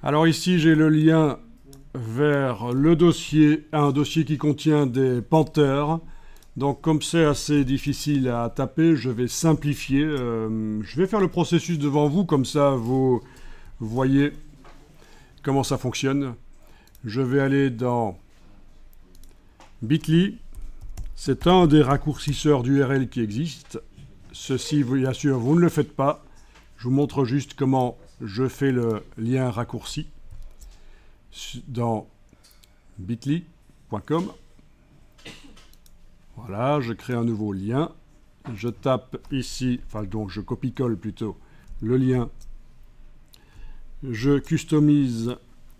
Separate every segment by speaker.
Speaker 1: Alors ici, j'ai le lien vers le dossier, un dossier qui contient des Panthers. Donc comme c'est assez difficile à taper, je vais simplifier. Je vais faire le processus devant vous, comme ça vous voyez comment ça fonctionne. Je vais aller dans Bitly. C'est un des raccourcisseurs d'URL qui existe. Ceci, bien sûr, vous ne le faites pas. Je vous montre juste comment je fais le lien raccourci dans bitly.com. Voilà, je crée un nouveau lien. Je tape ici, donc je copie-colle plutôt le lien. Je customise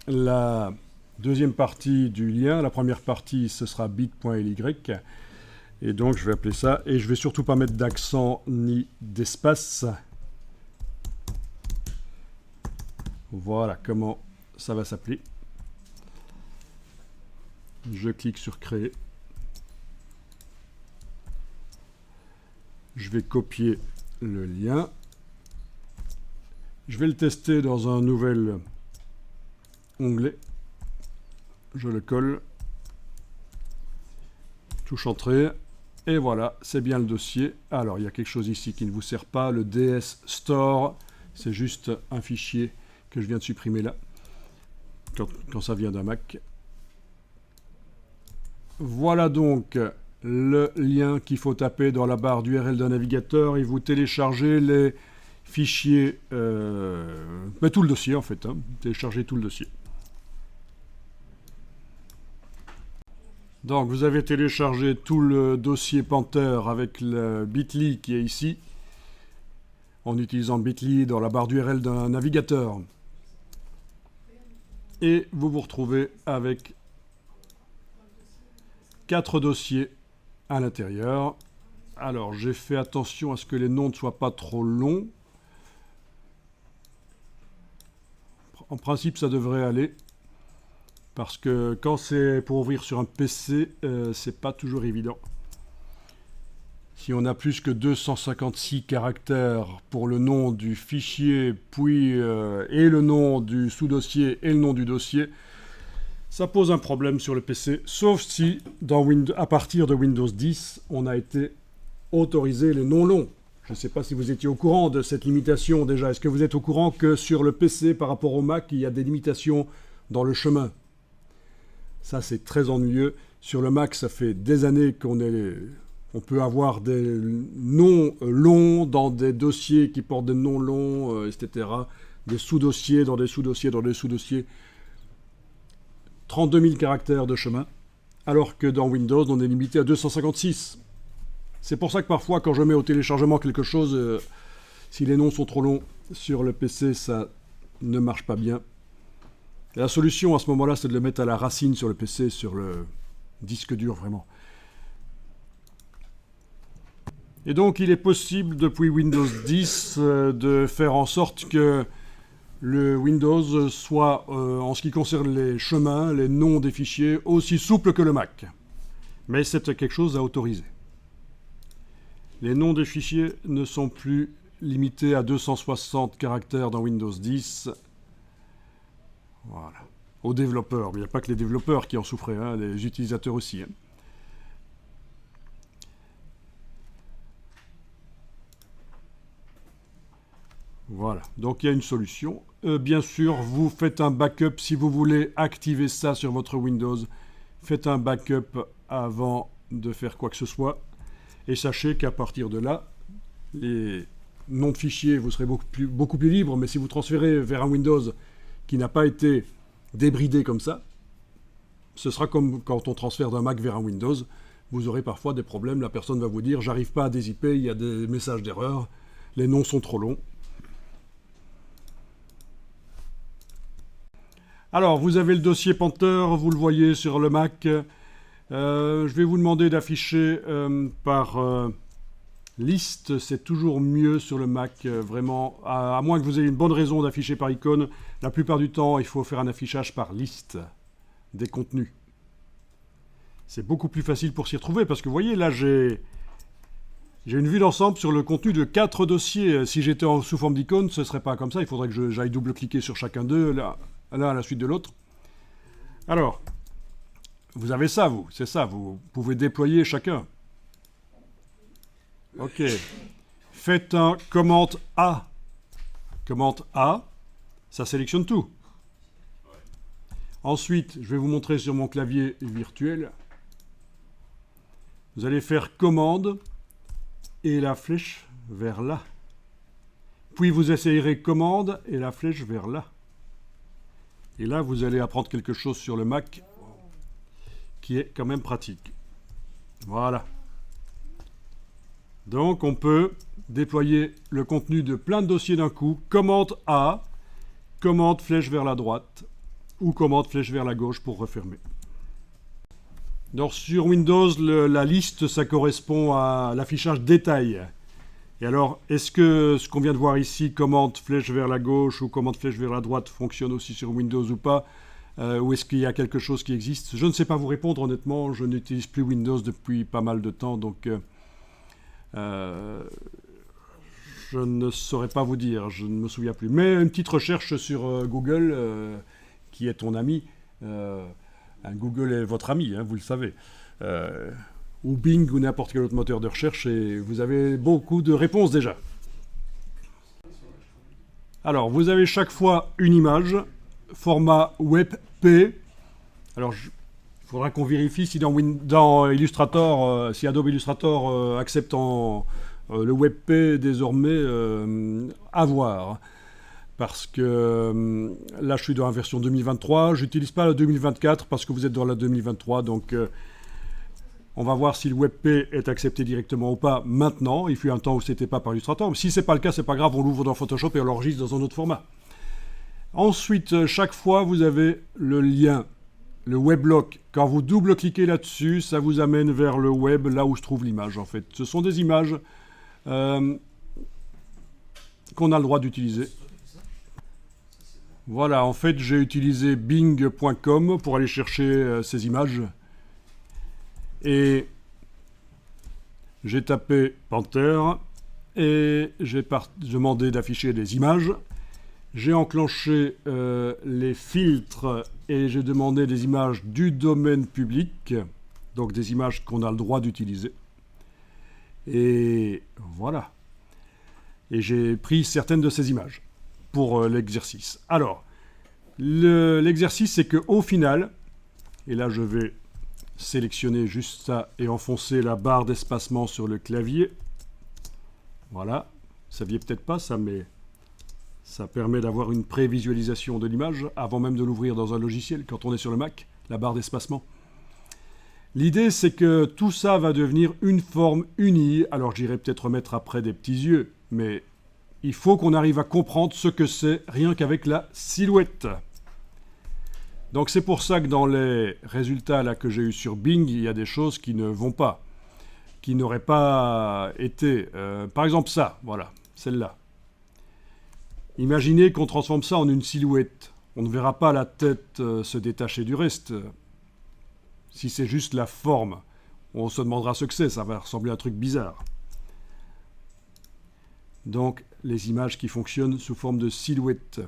Speaker 1: la deuxième partie du lien. La première partie, ce sera bit.ly. Et donc, je vais appeler ça. Et je ne vais surtout pas mettre d'accent ni d'espace. Voilà comment ça va s'appeler. Je clique sur créer. Je vais copier le lien. Je vais le tester dans un nouvel onglet. Je le colle. Touche entrée. Et voilà, c'est bien le dossier. Alors, il y a quelque chose ici qui ne vous sert pas. Le DS Store, c'est juste un fichier que je viens de supprimer là, quand ça vient d'un Mac. Voilà donc le lien qu'il faut taper dans la barre d'URL d'un navigateur et vous téléchargez les fichiers, mais tout le dossier en fait, téléchargez tout le dossier. Donc vous avez téléchargé tout le dossier Panther avec le Bitly qui est ici, en utilisant Bitly dans la barre d'URL d'un navigateur. Et vous vous retrouvez avec 4 dossiers à l'intérieur. Alors j'ai fait attention à ce que les noms ne soient pas trop longs. En principe ça devrait aller. Parce que quand c'est pour ouvrir sur un PC, c'est pas toujours évident. Si on a plus que 256 caractères pour le nom du fichier, puis et le nom du sous-dossier et le nom du dossier, ça pose un problème sur le PC, sauf si à partir de Windows 10, on a été autorisé les noms longs. Je ne sais pas si vous étiez au courant de cette limitation déjà. Est-ce que vous êtes au courant que sur le PC, par rapport au Mac, il y a des limitations dans le chemin ? Ça, c'est très ennuyeux. Sur le Mac, ça fait des années on peut avoir des noms longs dans des dossiers qui portent des noms longs, etc. Des sous-dossiers dans des sous-dossiers dans des sous-dossiers. 32 000 caractères de chemin, alors que dans Windows, on est limité à 256. C'est pour ça que parfois, quand je mets au téléchargement quelque chose, si les noms sont trop longs sur le PC, ça ne marche pas bien. Et la solution à ce moment-là, c'est de le mettre à la racine sur le PC, sur le disque dur, vraiment. Et donc, il est possible, depuis Windows 10, de faire en sorte que le Windows soit, en ce qui concerne les chemins, les noms des fichiers, aussi souple que le Mac. Mais c'est quelque chose à autoriser. Les noms des fichiers ne sont plus limités à 260 caractères dans Windows 10. Voilà. Aux développeurs. Mais il n'y a pas que les développeurs qui en souffraient, les utilisateurs aussi. Voilà. Donc il y a une solution. Bien sûr, vous faites un backup si vous voulez activer ça sur votre Windows. Faites un backup avant de faire quoi que ce soit. Et sachez qu'à partir de là, les noms de fichiers, vous serez beaucoup plus libre. Mais si vous transférez vers un Windows qui n'a pas été débridé comme ça, ce sera comme quand on transfère d'un Mac vers un Windows. Vous aurez parfois des problèmes. La personne va vous dire « J'arrive pas à dézipper, il y a des messages d'erreur, les noms sont trop longs ». Alors, vous avez le dossier Panther, vous le voyez sur le Mac. Je vais vous demander d'afficher par liste. C'est toujours mieux sur le Mac, vraiment. À moins que vous ayez une bonne raison d'afficher par icône. La plupart du temps, il faut faire un affichage par liste des contenus. C'est beaucoup plus facile pour s'y retrouver parce que vous voyez, là, j'ai une vue d'ensemble sur le contenu de 4 dossiers. Si j'étais sous forme d'icône, ce ne serait pas comme ça. Il faudrait que j'aille double-cliquer sur chacun d'eux. Là, l'un à la suite de l'autre. Alors, vous avez ça, vous, c'est ça, vous pouvez déployer chacun. Ok. Faites un commande A. Commande A, ça sélectionne tout. Ensuite, je vais vous montrer sur mon clavier virtuel. Vous allez faire commande et la flèche vers là. Puis vous essayerez commande et la flèche vers là. Et là, vous allez apprendre quelque chose sur le Mac qui est quand même pratique. Voilà. Donc, on peut déployer le contenu de plein de dossiers d'un coup. Commande A, commande flèche vers la droite ou commande flèche vers la gauche pour refermer. Donc, sur Windows, la liste, ça correspond à l'affichage détail. Et alors, est-ce que ce qu'on vient de voir ici, commande flèche vers la gauche ou commande flèche vers la droite, fonctionne aussi sur Windows ou pas? Ou est-ce qu'il y a quelque chose qui existe? Je ne sais pas vous répondre, honnêtement. Je n'utilise plus Windows depuis pas mal de temps, donc je ne saurais pas vous dire. Je ne me souviens plus. Mais une petite recherche sur Google, qui est ton ami. Google est votre ami, hein, vous le savez. Ou Bing ou n'importe quel autre moteur de recherche, et vous avez beaucoup de réponses déjà. Alors, vous avez chaque fois une image, format WebP. Alors, il faudra qu'on vérifie si dans Illustrator, si Adobe Illustrator accepte le WebP désormais à voir. Parce que là, je suis dans la version 2023. Je n'utilise pas la 2024 parce que vous êtes dans la 2023. Donc, on va voir si le WebP est accepté directement ou pas maintenant. Il fut un temps où ce n'était pas par Illustrator. Mais si ce n'est pas le cas, ce n'est pas grave. On l'ouvre dans Photoshop et on l'enregistre dans un autre format. Ensuite, chaque fois, vous avez le lien, le weblog. Quand vous double-cliquez là-dessus, ça vous amène vers le web, là où se trouve l'image, en fait. Ce sont des images qu'on a le droit d'utiliser. Voilà, en fait, j'ai utilisé bing.com pour aller chercher ces images. Et j'ai tapé Panther et j'ai demandé d'afficher des images. J'ai enclenché les filtres et j'ai demandé des images du domaine public, donc des images qu'on a le droit d'utiliser. Et voilà. Et j'ai pris certaines de ces images pour l'exercice. Alors, l'exercice, c'est qu'au final, et là je vais sélectionner juste ça et enfoncer la barre d'espacement sur le clavier. Voilà. Vous ne saviez peut-être pas ça, mais ça permet d'avoir une prévisualisation de l'image avant même de l'ouvrir dans un logiciel quand on est sur le Mac, la barre d'espacement. L'idée, c'est que tout ça va devenir une forme unie. Alors j'irai peut-être remettre après des petits yeux, mais il faut qu'on arrive à comprendre ce que c'est rien qu'avec la silhouette. Donc c'est pour ça que dans les résultats là, que j'ai eu sur Bing, il y a des choses qui ne vont pas, qui n'auraient pas été... par exemple ça, voilà, celle-là. Imaginez qu'on transforme ça en une silhouette. On ne verra pas la tête se détacher du reste. Si c'est juste la forme, on se demandera ce que c'est, ça va ressembler à un truc bizarre. Donc les images qui fonctionnent sous forme de silhouette.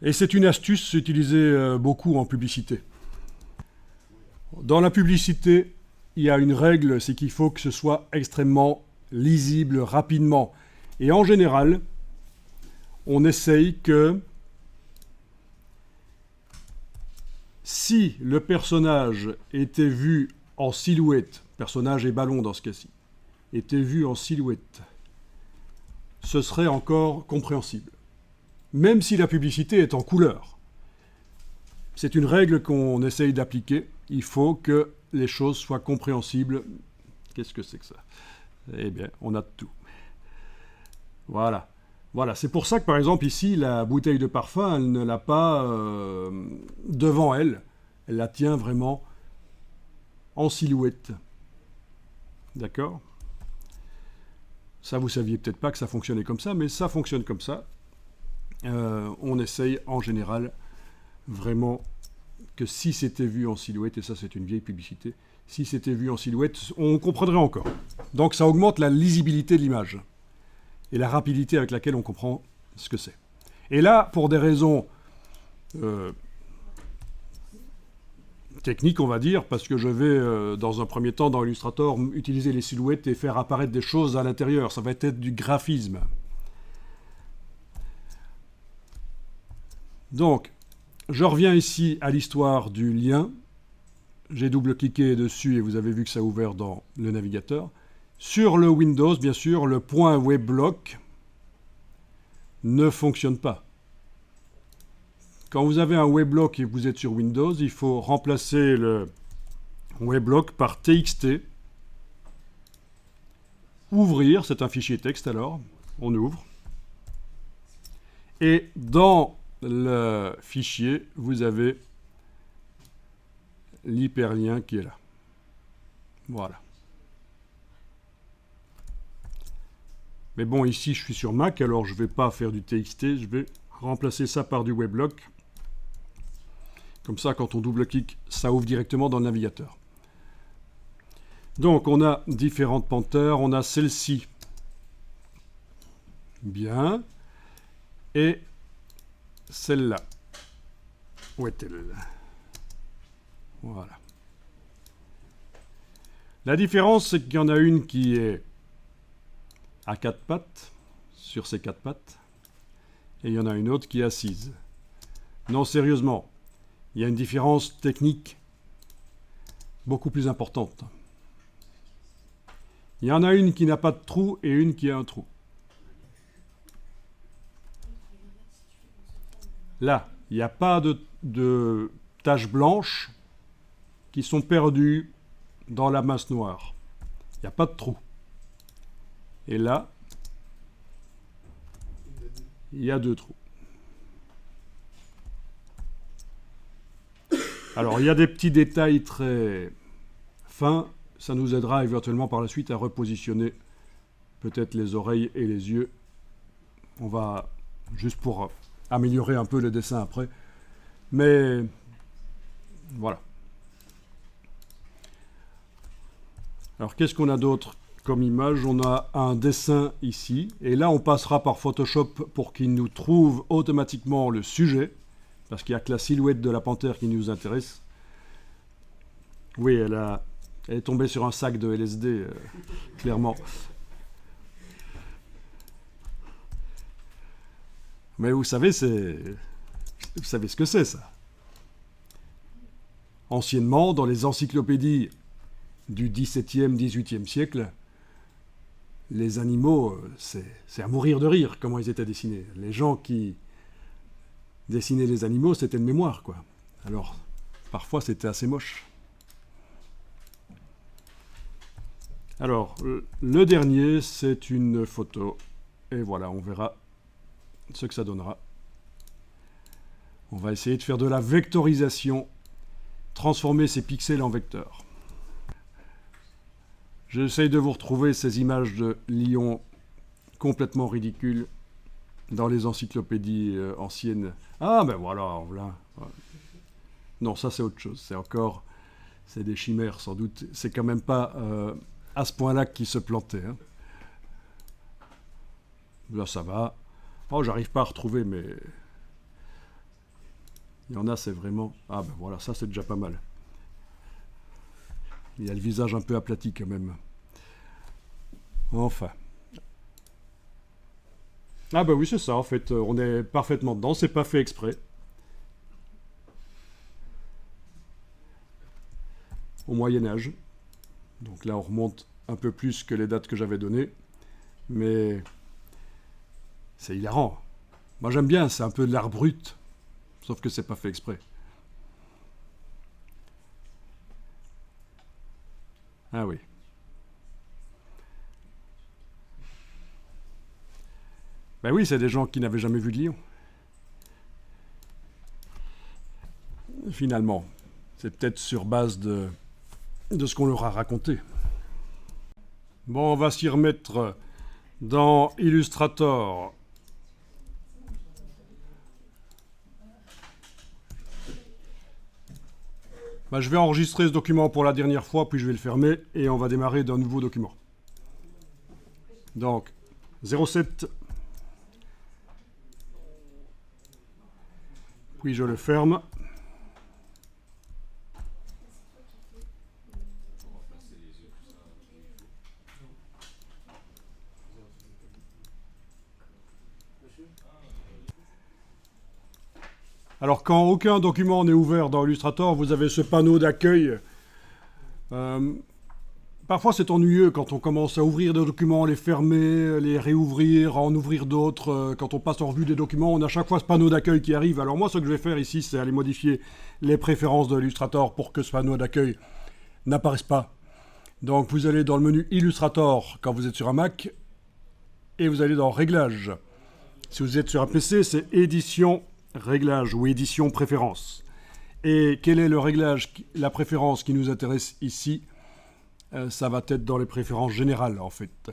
Speaker 1: Et c'est une astuce utilisée beaucoup en publicité. Dans la publicité, il y a une règle, c'est qu'il faut que ce soit extrêmement lisible rapidement. Et en général, on essaye que si le personnage était vu en silhouette, personnage et ballon dans ce cas-ci, était vu en silhouette, ce serait encore compréhensible. Même si la publicité est en couleur. C'est une règle qu'on essaye d'appliquer. Il faut que les choses soient compréhensibles. Qu'est-ce que c'est que ça? Eh bien, on a de tout. Voilà. Voilà, c'est pour ça que, par exemple, ici, la bouteille de parfum, elle ne l'a pas devant elle. Elle la tient vraiment en silhouette. D'accord? Ça, vous saviez peut-être pas que ça fonctionnait comme ça, mais ça fonctionne comme ça. On essaye en général vraiment que si c'était vu en silhouette, et ça c'est une vieille publicité, si c'était vu en silhouette, on comprendrait encore. Donc ça augmente la lisibilité de l'image et la rapidité avec laquelle on comprend ce que c'est. Et là, pour des raisons techniques, on va dire, parce que je vais, dans un premier temps, dans Illustrator, utiliser les silhouettes et faire apparaître des choses à l'intérieur. Ça va être du graphisme. Donc, je reviens ici à l'histoire du lien. J'ai double-cliqué dessus et vous avez vu que ça a ouvert dans le navigateur. Sur le Windows, bien sûr, le point weblog ne fonctionne pas. Quand vous avez un weblog et que vous êtes sur Windows, il faut remplacer le weblog par TXT. Ouvrir, c'est un fichier texte alors. On ouvre. Et dans le fichier, vous avez l'hyperlien qui est là. Voilà. Mais bon, ici, je suis sur Mac, alors je ne vais pas faire du TXT, je vais remplacer ça par du weblog. Comme ça, quand on double-clique, ça ouvre directement dans le navigateur. Donc, on a différentes panthères. On a celle-ci. Bien. Et celle-là. Où est-elle? Voilà. La différence, c'est qu'il y en a une qui est à quatre pattes, sur ses quatre pattes, et il y en a une autre qui est assise. Non, sérieusement, il y a une différence technique beaucoup plus importante. Il y en a une qui n'a pas de trou et une qui a un trou. Là, il n'y a pas de taches blanches qui sont perdues dans la masse noire. Il n'y a pas de trou. Et là, il y a deux trous. Alors, il y a des petits détails très fins. Ça nous aidera éventuellement par la suite à repositionner peut-être les oreilles et les yeux. On va, juste pour améliorer un peu le dessin après. Mais, voilà. Alors, qu'est-ce qu'on a d'autre comme image? On a un dessin ici. Et là, on passera par Photoshop pour qu'il nous trouve automatiquement le sujet. Parce qu'il n'y a que la silhouette de la panthère qui nous intéresse. Oui, elle est tombée sur un sac de LSD, clairement. Mais vous savez ce que c'est, ça. Anciennement, dans les encyclopédies du XVIIe, XVIIIe siècle, les animaux, c'est à mourir de rire comment ils étaient dessinés. Les gens qui dessinaient les animaux, c'était de mémoire, quoi. Alors, parfois, c'était assez moche. Alors, le dernier, c'est une photo. Et voilà, on verra ce que ça donnera. On va essayer de faire de la vectorisation, transformer ces pixels en vecteurs. J'essaye de vous retrouver ces images de lions complètement ridicules dans les encyclopédies anciennes. Ah, ben voilà, voilà. Non, ça c'est autre chose. C'est des chimères sans doute. C'est quand même pas à ce point-là qu'ils se plantaient. Hein. Là, ça va. Oh, j'arrive pas à retrouver, mais il y en a, c'est vraiment... Ah, ben voilà, ça c'est déjà pas mal. Il y a le visage un peu aplati quand même. Enfin. Ah bah oui, c'est ça, en fait. On est parfaitement dedans, c'est pas fait exprès. Au Moyen-Âge. Donc là, on remonte un peu plus que les dates que j'avais données. Mais c'est hilarant. Moi, j'aime bien, c'est un peu de l'art brut. Sauf que c'est pas fait exprès. Ah oui. Ben oui, c'est des gens qui n'avaient jamais vu de lion. Finalement, c'est peut-être sur base de ce qu'on leur a raconté. Bon, on va s'y remettre dans Illustrator. Ben, je vais enregistrer ce document pour la dernière fois, puis je vais le fermer, et on va démarrer d'un nouveau document. Donc, 07... Puis je le ferme. Alors quand aucun document n'est ouvert dans Illustrator, vous avez ce panneau d'accueil. Parfois c'est ennuyeux quand on commence à ouvrir des documents, les fermer, les réouvrir, en ouvrir d'autres. Quand on passe en revue des documents, on a à chaque fois ce panneau d'accueil qui arrive. Alors moi ce que je vais faire ici, c'est aller modifier les préférences de Illustrator pour que ce panneau d'accueil n'apparaisse pas. Donc vous allez dans le menu Illustrator quand vous êtes sur un Mac et vous allez dans Réglages. Si vous êtes sur un PC, c'est Édition, Réglages ou Édition, Préférences. Et quel est le réglage, la préférence qui nous intéresse ici? Ça va être dans les préférences générales en fait.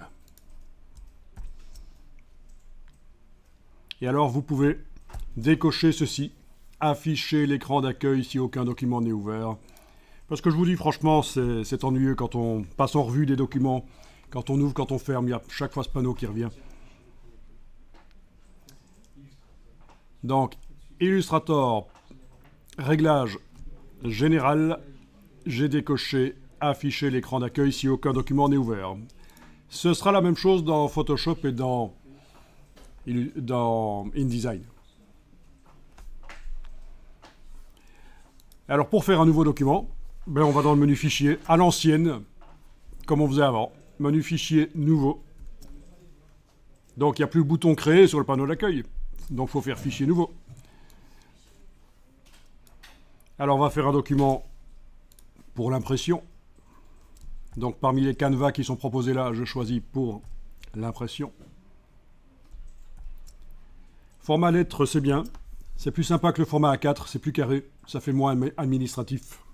Speaker 1: Et alors vous pouvez décocher ceci, afficher l'écran d'accueil si aucun document n'est ouvert. Parce que je vous dis franchement, c'est ennuyeux quand on passe en revue des documents, quand on ouvre, quand on ferme, il y a chaque fois ce panneau qui revient. Donc, Illustrator, réglage général, j'ai décoché afficher l'écran d'accueil si aucun document n'est ouvert. Ce sera la même chose dans Photoshop et dans InDesign. Alors pour faire un nouveau document, on va dans le menu fichier à l'ancienne, comme on faisait avant. Menu fichier nouveau. Donc il n'y a plus le bouton créer sur le panneau d'accueil. Donc il faut faire fichier nouveau. Alors on va faire un document pour l'impression. Donc parmi les canevas qui sont proposés là, je choisis pour l'impression. Format lettre, c'est bien. C'est plus sympa que le format A4, c'est plus carré. Ça fait moins administratif.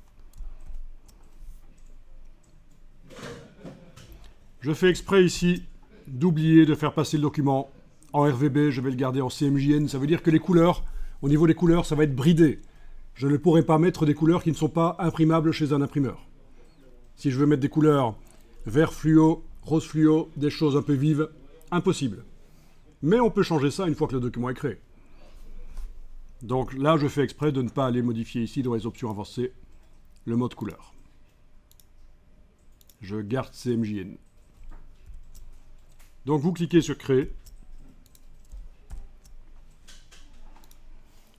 Speaker 1: Je fais exprès ici d'oublier de faire passer le document en RVB. Je vais le garder en CMJN. Ça veut dire que les couleurs, au niveau des couleurs, ça va être bridé. Je ne pourrai pas mettre des couleurs qui ne sont pas imprimables chez un imprimeur. Si je veux mettre des couleurs vert fluo, rose fluo, des choses un peu vives, impossible. Mais on peut changer ça une fois que le document est créé. Donc là, je fais exprès de ne pas aller modifier ici dans les options avancées le mode couleur. Je garde CMJN. Donc vous cliquez sur Créer.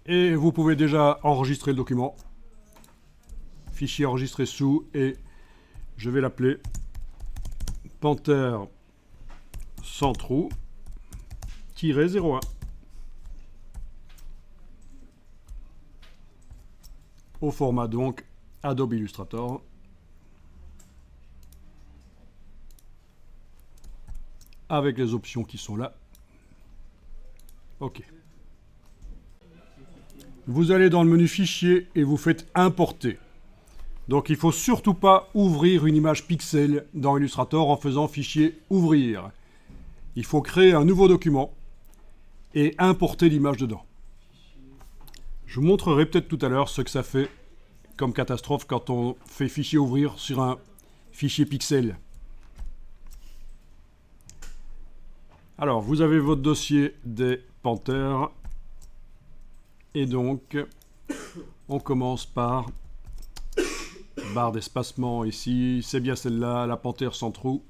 Speaker 1: Et vous pouvez déjà enregistrer le document. Fichier enregistré sous et je vais l'appeler Panthère sans trou -01. Au format donc Adobe Illustrator. Avec les options qui sont là. OK. Vous allez dans le menu Fichier et vous faites Importer. Donc il ne faut surtout pas ouvrir une image pixel dans Illustrator en faisant Fichier Ouvrir. Il faut créer un nouveau document et importer l'image dedans. Je vous montrerai peut-être tout à l'heure ce que ça fait comme catastrophe quand on fait Fichier Ouvrir sur un fichier pixel. Alors, vous avez votre dossier des panthères. Et donc, on commence par barre d'espacement ici. C'est bien celle-là, la panthère sans trou.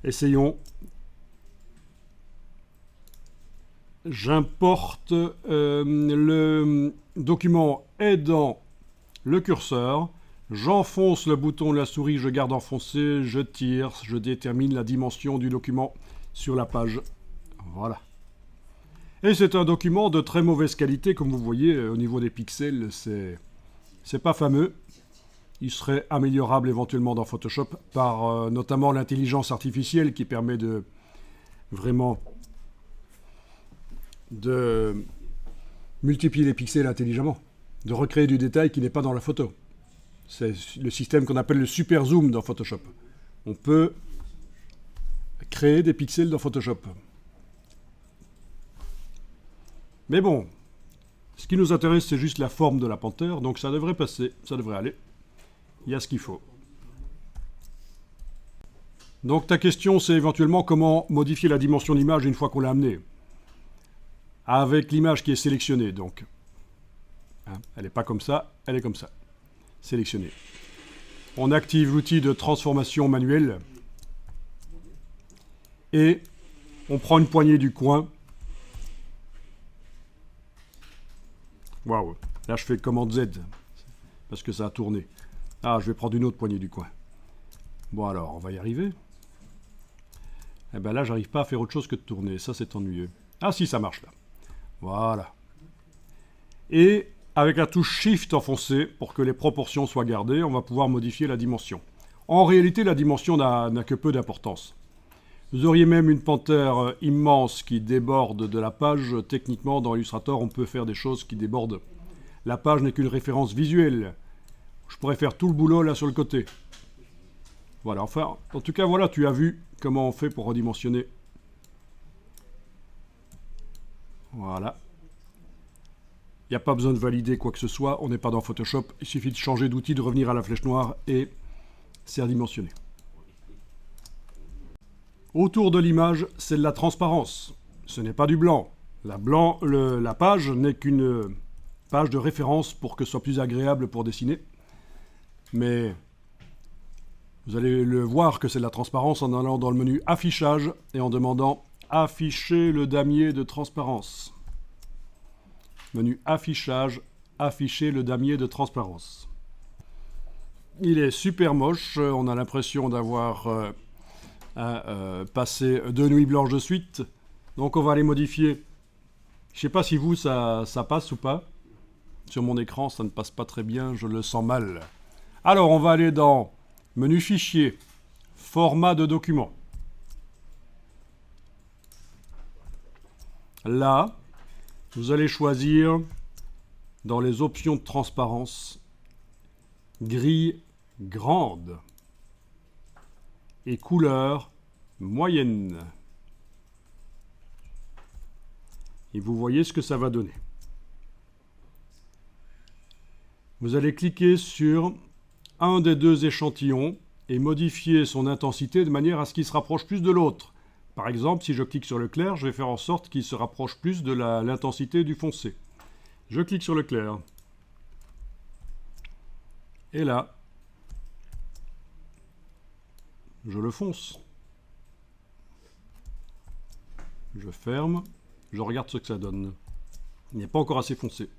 Speaker 1: Essayons. J'importe le document est dans le curseur. J'enfonce le bouton de la souris, je garde enfoncé, je tire, je détermine la dimension du document sur la page. Voilà. Et c'est un document de très mauvaise qualité, comme vous voyez, au niveau des pixels, c'est pas fameux. Il serait améliorable éventuellement dans Photoshop par notamment l'intelligence artificielle qui permet de vraiment de multiplier les pixels intelligemment, de recréer du détail qui n'est pas dans la photo. C'est le système qu'on appelle le super zoom dans Photoshop. On peut créer des pixels dans Photoshop. Mais bon, ce qui nous intéresse, c'est juste la forme de la panthère, donc ça devrait passer, ça devrait aller. Il y a ce qu'il faut. Donc ta question, c'est éventuellement comment modifier la dimension d'image une fois qu'on l'a amenée. avec l'image qui est sélectionnée. Donc, hein, elle n'est pas comme ça, elle est comme ça. Sélectionnée. On active l'outil de transformation manuelle et on prend une poignée du coin. Waouh, là je fais commande Z parce que ça a tourné. Ah, je vais prendre une autre poignée du coin. Bon alors, on va y arriver. Eh bien là, j'arrive pas à faire autre chose que de tourner. Ça, c'est ennuyeux. Ah si, ça marche là. Voilà. Et avec la touche Shift enfoncée, pour que les proportions soient gardées, on va pouvoir modifier la dimension. En réalité, la dimension n'a que peu d'importance. Vous auriez même une panthère immense qui déborde de la page. Techniquement, dans Illustrator, on peut faire des choses qui débordent. La page n'est qu'une référence visuelle. Je pourrais faire tout le boulot là sur le côté. Voilà, enfin, en tout cas, voilà, tu as vu comment on fait pour redimensionner. Voilà. Il n'y a pas besoin de valider quoi que ce soit, on n'est pas dans Photoshop. Il suffit de changer d'outil, de revenir à la flèche noire et c'est redimensionné. Autour de l'image, c'est de la transparence. Ce n'est pas du blanc. La page n'est qu'une page de référence pour que ce soit plus agréable pour dessiner. Mais vous allez le voir que c'est de la transparence en allant dans le menu affichage et en demandant afficher le damier de transparence. Menu affichage, afficher le damier de transparence. Il est super moche, on a l'impression d'avoir passé 2 nuits blanches de suite. Donc on va les modifier. Je ne sais pas si vous ça passe ou pas. Sur mon écran ça ne passe pas très bien, je le sens mal. Alors on va aller dans menu fichier, format de document. Là, vous allez choisir dans les options de transparence, grille grande et couleur moyenne. Et vous voyez ce que ça va donner. Vous allez cliquer sur un des deux échantillons et modifier son intensité de manière à ce qu'il se rapproche plus de l'autre. Par exemple, si je clique sur le clair, je vais faire en sorte qu'il se rapproche plus de l'intensité du foncé. Je clique sur le clair. Et là, je le fonce. Je ferme. Je regarde ce que ça donne. Il n'est pas encore assez foncé.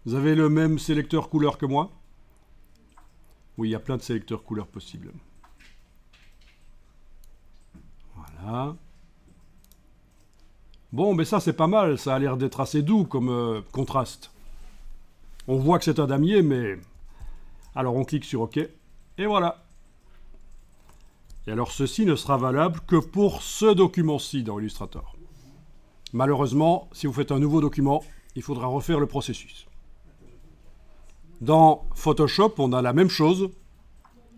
Speaker 1: Vous avez le même sélecteur couleur que moi? Oui, il y a plein de sélecteurs couleurs possibles. Voilà. Bon, mais ça c'est pas mal, ça a l'air d'être assez doux comme contraste. On voit que c'est un damier, mais... Alors on clique sur OK, et voilà. Et alors ceci ne sera valable que pour ce document-ci dans Illustrator. Malheureusement, si vous faites un nouveau document, il faudra refaire le processus. Dans Photoshop, on a la même chose.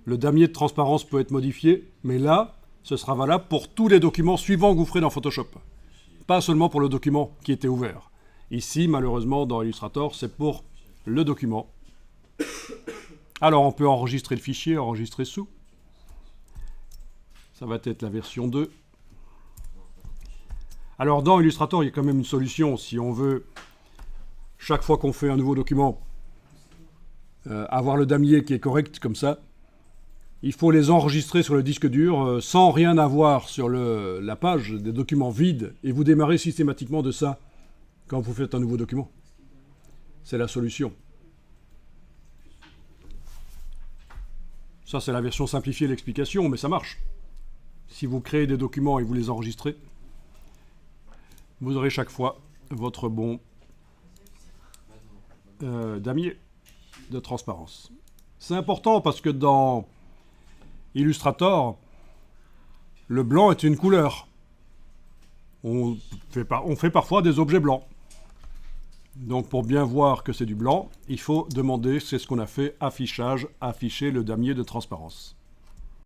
Speaker 1: Le damier de transparence peut être modifié, mais là, ce sera valable pour tous les documents suivants que vous ferez dans Photoshop. Pas seulement pour le document qui était ouvert. Ici, malheureusement, dans Illustrator, c'est pour le document. Alors, on peut enregistrer le fichier, enregistrer sous. Ça va être la version 2. Alors, dans Illustrator, il y a quand même une solution. Si on veut, chaque fois qu'on fait un nouveau document, avoir le damier qui est correct comme ça, il faut les enregistrer sur le disque dur sans rien avoir sur la page, des documents vides, et vous démarrez systématiquement de ça quand vous faites un nouveau document. C'est la solution. Ça, c'est la version simplifiée de l'explication, mais ça marche. Si vous créez des documents et vous les enregistrez, vous aurez chaque fois votre bon damier de transparence. C'est important parce que dans Illustrator, le blanc est une couleur. On fait parfois des objets blancs. Donc pour bien voir que c'est du blanc, il faut demander, c'est ce qu'on a fait, affichage, afficher le damier de transparence.